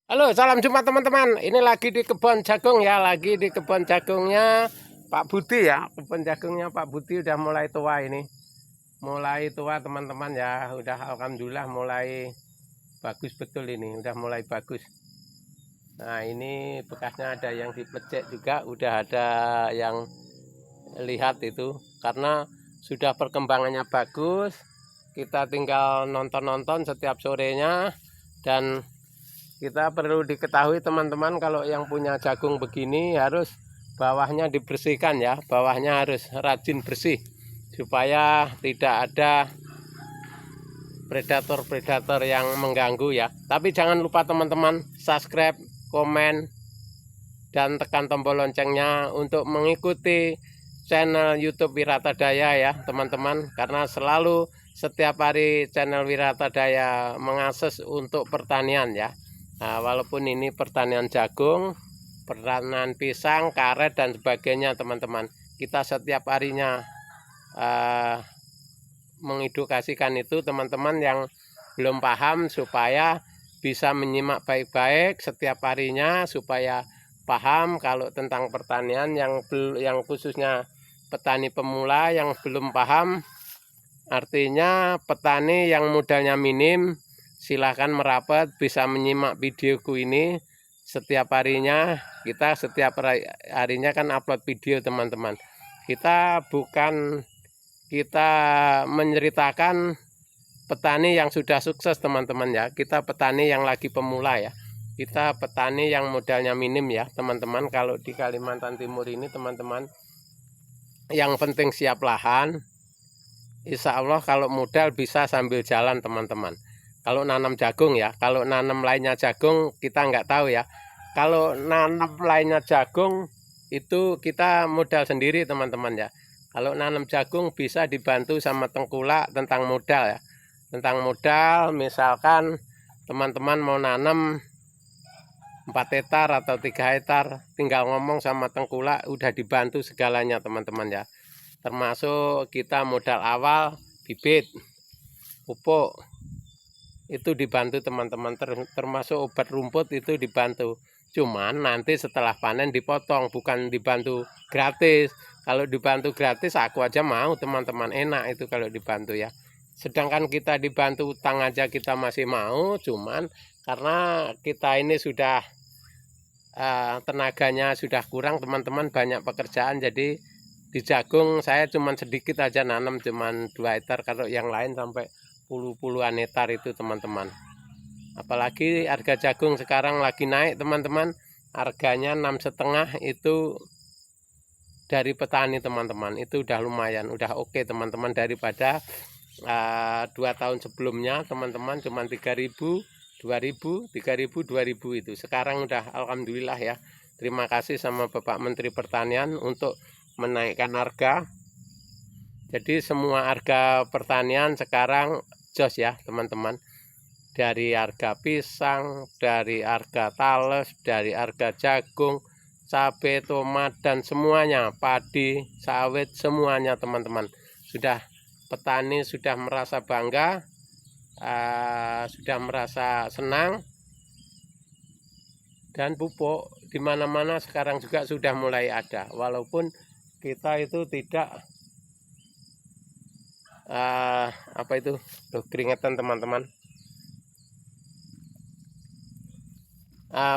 Halo, salam jumpa teman-teman. Ini lagi di kebun jagung ya, lagi di kebun jagungnya Pak Budi ya. Kebun jagungnya Pak Budi udah mulai tua ini. Mulai tua teman-teman ya. Udah alhamdulillah mulai bagus betul ini, udah mulai bagus. Nah, ini bekasnya ada yang diplecek juga, udah ada yang lihat itu karena sudah perkembangannya bagus. Kita tinggal nonton-nonton setiap sorenya dan kita perlu diketahui teman-teman, kalau yang punya jagung begini harus bawahnya dibersihkan ya, bawahnya harus rajin bersih supaya tidak ada predator-predator yang mengganggu ya. Tapi jangan lupa teman-teman subscribe, komen, dan tekan tombol loncengnya untuk mengikuti channel YouTube Wiratadaya ya teman-teman, karena selalu setiap hari channel Wiratadaya mengakses untuk pertanian ya. Nah, walaupun ini pertanian jagung, pertanian pisang, karet dan sebagainya teman-teman, kita setiap harinya mengedukasikan itu teman-teman yang belum paham supaya bisa menyimak baik-baik setiap harinya supaya paham kalau tentang pertanian. Yang khususnya petani pemula yang belum paham, artinya petani yang modalnya minim, silahkan merapat, bisa menyimak videoku ini setiap harinya. Kita setiap harinya kan upload video teman-teman. Kita menceritakan petani yang sudah sukses teman-teman ya. Kita petani yang lagi pemula ya. Kita petani yang modalnya minim ya teman-teman. Kalau di Kalimantan Timur ini teman-teman, yang penting siap lahan. Insya Allah kalau modal bisa sambil jalan teman-teman. Kalau nanam jagung ya, kalau nanam lainnya jagung kita nggak tahu ya. Kalau nanam lainnya jagung itu kita modal sendiri teman-teman ya. Kalau nanam jagung bisa dibantu sama tengkulak tentang modal ya. Tentang modal, misalkan teman-teman mau nanam 4 hektar atau 3 hektar, tinggal ngomong sama tengkulak udah dibantu segalanya teman-teman ya. Termasuk kita modal awal, bibit, pupuk, itu dibantu teman-teman, termasuk obat rumput itu dibantu. Cuman nanti setelah panen dipotong, bukan dibantu gratis. Kalau dibantu gratis aku aja mau teman-teman, enak itu kalau dibantu ya. Sedangkan kita dibantu utang aja kita masih mau, cuman karena kita ini sudah tenaganya sudah kurang teman-teman, banyak pekerjaan, jadi di jagung saya cuman sedikit aja nanam, cuman 2 hektar. Kalau yang lain sampai puluhan hektar itu teman-teman. Apalagi harga jagung sekarang lagi naik teman-teman, harganya 6,5 itu dari petani teman-teman, itu udah lumayan, udah oke teman-teman, daripada 2 tahun sebelumnya teman-teman cuman 3.000, 2.000, 3.000, 2.000 itu. Sekarang udah alhamdulillah ya. Terima kasih sama Bapak Menteri Pertanian untuk menaikkan harga. Jadi semua harga pertanian sekarang jos ya teman-teman. Dari harga pisang, dari harga talas, dari harga jagung, cabai, tomat, dan semuanya, padi, sawit, semuanya teman-teman. Sudah, petani sudah merasa bangga, sudah merasa senang, dan pupuk di mana-mana sekarang juga sudah mulai ada. Walaupun kita itu tidak apa itu, keringetan teman-teman.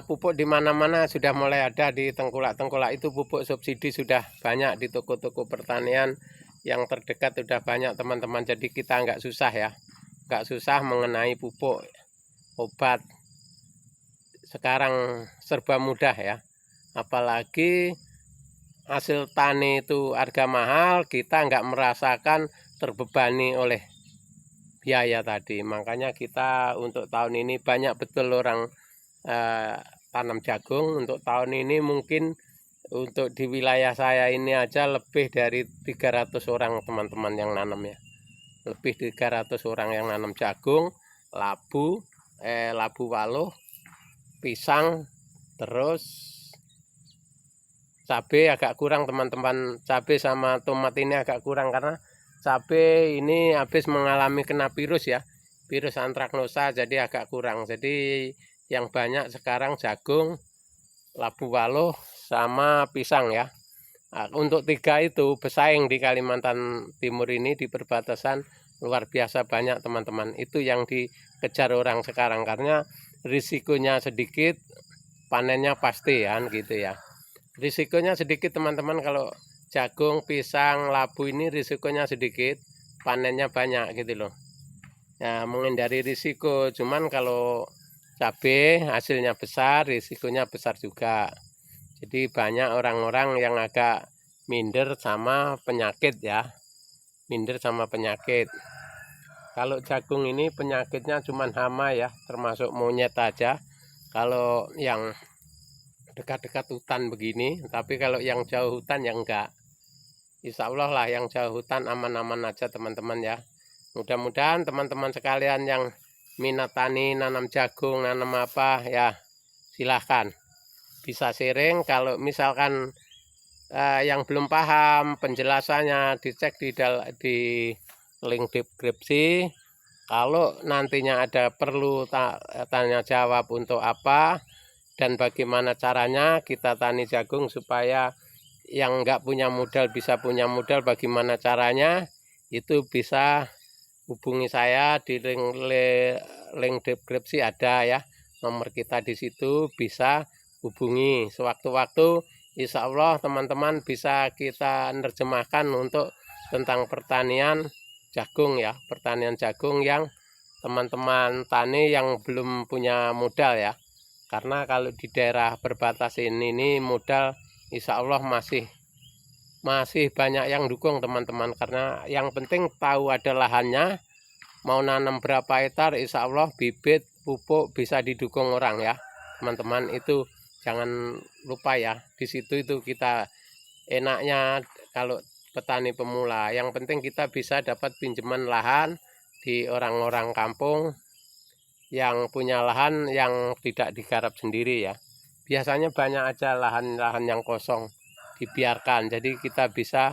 Pupuk di mana-mana sudah mulai ada, di tengkulak-tengkulak itu pupuk subsidi sudah banyak, di toko-toko pertanian yang terdekat sudah banyak teman-teman. Jadi kita nggak susah ya, nggak susah mengenai pupuk, obat. Sekarang serba mudah ya. Apalagi hasil tani itu harga mahal, kita nggak merasakan terbebani oleh biaya tadi. Makanya kita untuk tahun ini banyak betul orang tanam jagung. Untuk tahun ini mungkin untuk di wilayah saya ini aja lebih dari 300 orang teman-teman yang nanam ya. Lebih 300 orang yang nanam jagung, labu waluh, pisang, terus cabai agak kurang teman-teman. Cabai sama tomat ini agak kurang karena cabai ini habis mengalami kena virus ya, virus antraknosa, jadi agak kurang. Jadi yang banyak sekarang jagung, labu waluh, sama pisang ya. Nah, untuk 3 itu bersaing di Kalimantan Timur ini di perbatasan luar biasa banyak teman-teman. Itu yang dikejar orang sekarang karena risikonya sedikit, panennya pasti ya gitu ya. Risikonya sedikit teman-teman, kalau jagung, pisang, labu ini risikonya sedikit, panennya banyak gitu loh. Ya, menghindari risiko, cuman kalau cabai hasilnya besar, risikonya besar juga. Jadi banyak orang-orang yang agak minder sama penyakit ya. Minder sama penyakit. Kalau jagung ini penyakitnya cuman hama ya, termasuk monyet aja. Kalau yang dekat-dekat hutan begini, tapi kalau yang jauh hutan ya enggak. Insya Allah lah yang jauh hutan aman-aman aja teman-teman ya. Mudah-mudahan teman-teman sekalian yang minat tani, nanam jagung, nanam apa ya, silahkan bisa sharing. Kalau misalkan yang belum paham penjelasannya, dicek di link deskripsi. Kalau nantinya ada perlu tanya jawab untuk apa dan bagaimana caranya kita tani jagung supaya yang nggak punya modal bisa punya modal, bagaimana caranya, itu bisa hubungi saya di link deskripsi ada ya, nomor kita di situ, bisa hubungi sewaktu-waktu. Insya Allah teman-teman bisa kita nerjemahkan untuk tentang pertanian jagung ya, pertanian jagung yang teman-teman tani yang belum punya modal ya. Karena kalau di daerah perbatasan ini modal insya Allah masih banyak yang dukung teman-teman. Karena yang penting tahu ada lahannya, mau nanam berapa hektar, insya Allah bibit, pupuk bisa didukung orang ya teman-teman. Itu jangan lupa ya, di situ itu kita enaknya kalau petani pemula. Yang penting kita bisa dapat pinjaman lahan di orang-orang kampung yang punya lahan yang tidak digarap sendiri ya. Biasanya banyak aja lahan-lahan yang kosong dibiarkan, jadi kita bisa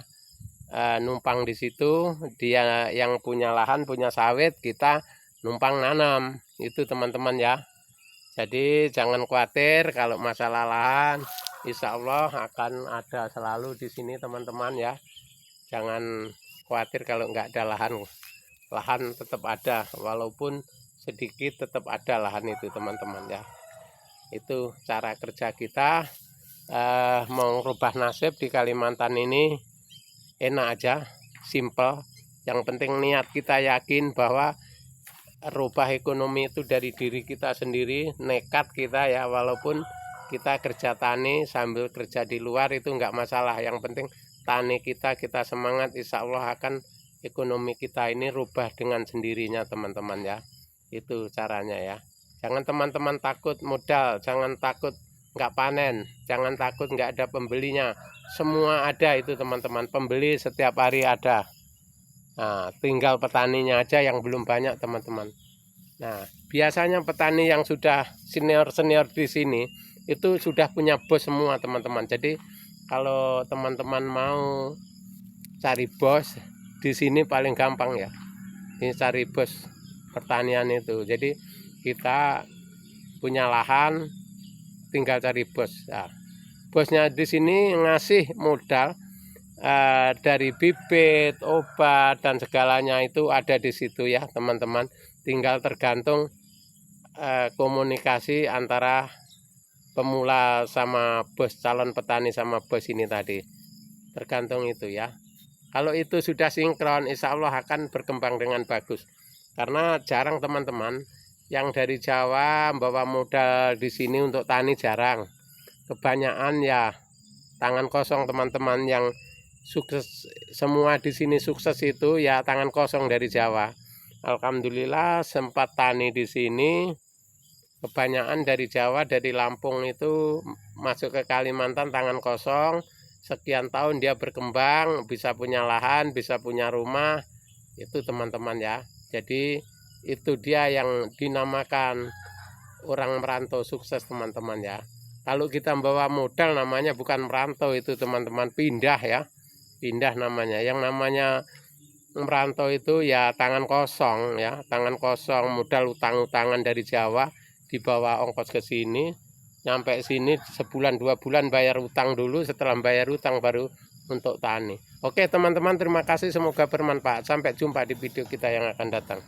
numpang di situ. Dia yang punya lahan, punya sawit, kita numpang nanam itu teman-teman ya. Jadi jangan khawatir kalau masalah lahan, insya Allah akan ada selalu di sini teman-teman ya. Jangan khawatir kalau nggak ada lahan, lahan tetap ada, walaupun sedikit tetap ada lahan itu teman-teman ya. Itu cara kerja kita. Mau rubah nasib di Kalimantan ini enak aja, simple. Yang penting niat kita yakin bahwa rubah ekonomi itu dari diri kita sendiri, nekat kita ya, walaupun kita kerja tani sambil kerja di luar itu enggak masalah. Yang penting tani kita semangat, insya Allah akan ekonomi kita ini rubah dengan sendirinya teman-teman ya. Itu caranya ya. Jangan teman-teman takut modal, jangan takut nggak panen, jangan takut nggak ada pembelinya. Semua ada itu teman-teman, pembeli setiap hari ada. Nah, tinggal petaninya aja yang belum banyak teman-teman. Nah, biasanya petani yang sudah senior-senior di sini itu sudah punya bos semua teman-teman. Jadi kalau teman-teman mau cari bos di sini paling gampang ya. Ini cari bos pertanian itu. Jadi kita punya lahan, tinggal cari bos. Nah, bosnya di sini ngasih modal dari bibit, obat dan segalanya itu ada di situ ya teman-teman. Tinggal tergantung komunikasi antara pemula sama bos, calon petani sama bos ini tadi. Tergantung itu ya. Kalau itu sudah sinkron, insya Allah akan berkembang dengan bagus. Karena jarang teman-teman yang dari Jawa bawa modal di sini untuk tani, jarang. Kebanyakan ya tangan kosong teman-teman. Yang sukses semua di sini sukses itu ya tangan kosong dari Jawa. Alhamdulillah sempat tani di sini. Kebanyakan dari Jawa, dari Lampung itu masuk ke Kalimantan tangan kosong. Sekian tahun dia berkembang, bisa punya lahan, bisa punya rumah. Itu teman-teman ya. Jadi itu dia yang dinamakan orang merantau sukses teman-teman ya. Kalau kita bawa modal namanya bukan merantau itu teman-teman, pindah ya. Pindah namanya. Yang namanya merantau itu ya tangan kosong ya, tangan kosong, modal utang-utangan dari Jawa. dibawa ongkos ke sini, nyampe sini sebulan 2 bulan bayar utang dulu, setelah bayar utang baru untuk tani. Oke teman-teman, terima kasih, semoga bermanfaat. Sampai jumpa di video kita yang akan datang.